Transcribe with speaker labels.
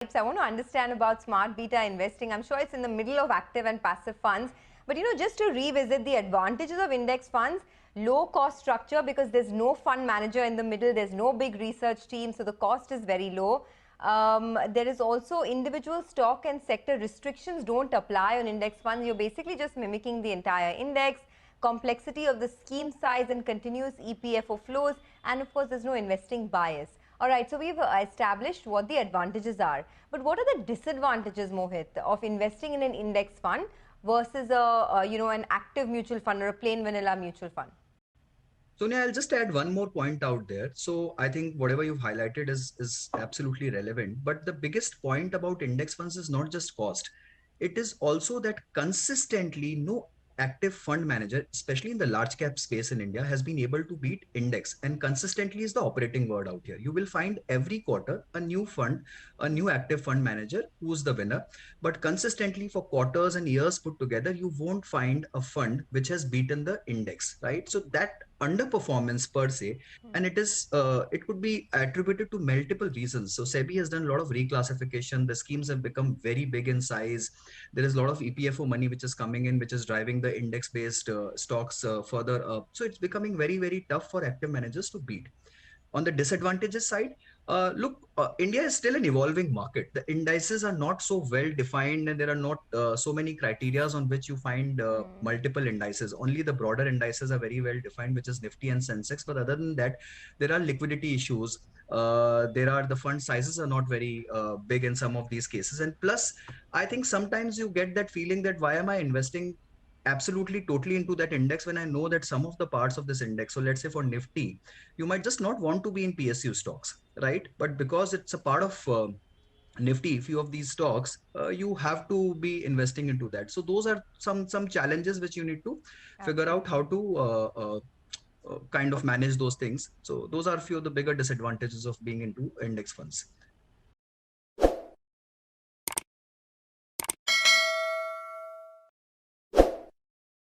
Speaker 1: I want to understand about smart beta investing. I'm sure it's in the middle of active and passive funds. But just to revisit the advantages of index funds, low cost structure because there's no fund manager in the middle, there's no big research team, so the cost is very low. There is also individual stock and sector restrictions don't apply on index funds. You're basically just mimicking the entire index. Complexity of the scheme size and continuous EPFO flows, and of course there's no investing bias. Alright, so we've established what the advantages are. But what are the disadvantages, Mohit, of investing in an index fund versus an active mutual fund or a plain vanilla mutual fund?
Speaker 2: Sonia, I'll just add one more point out there. So I think whatever you've highlighted is absolutely relevant. But the biggest point about index funds is not just cost. It is also that consistently no active fund manager, especially in the large cap space in India, has been able to beat index. And consistently is the operating word out here. You will find every quarter a new fund, a new active fund manager who's the winner. But consistently for quarters and years put together, you won't find a fund which has beaten the index, right? So that underperformance per se, and it could be attributed to multiple reasons. So SEBI has done a lot of reclassification. The schemes have become very big in size. There is a lot of EPFO money which is coming in, which is driving the index based stocks further up. So it's becoming very, very tough for active managers to beat. On the disadvantages side, India is still an evolving market. The indices are not so well defined, and there are not so many criterias on which you find multiple indices. Only the broader indices are very well defined, which is Nifty and Sensex. But other than that, there are liquidity issues. The fund sizes are not very big in some of these cases. And plus, I think sometimes you get that feeling that why am I investing absolutely totally into that index when I know that some of the parts of this index, so let's say for Nifty, you might just not want to be in PSU stocks, right? But because it's a part of Nifty, few of these stocks, you have to be investing into that. So those are some challenges which you need to figure out how to kind of manage those things. So those are a few of the bigger disadvantages of being into index funds.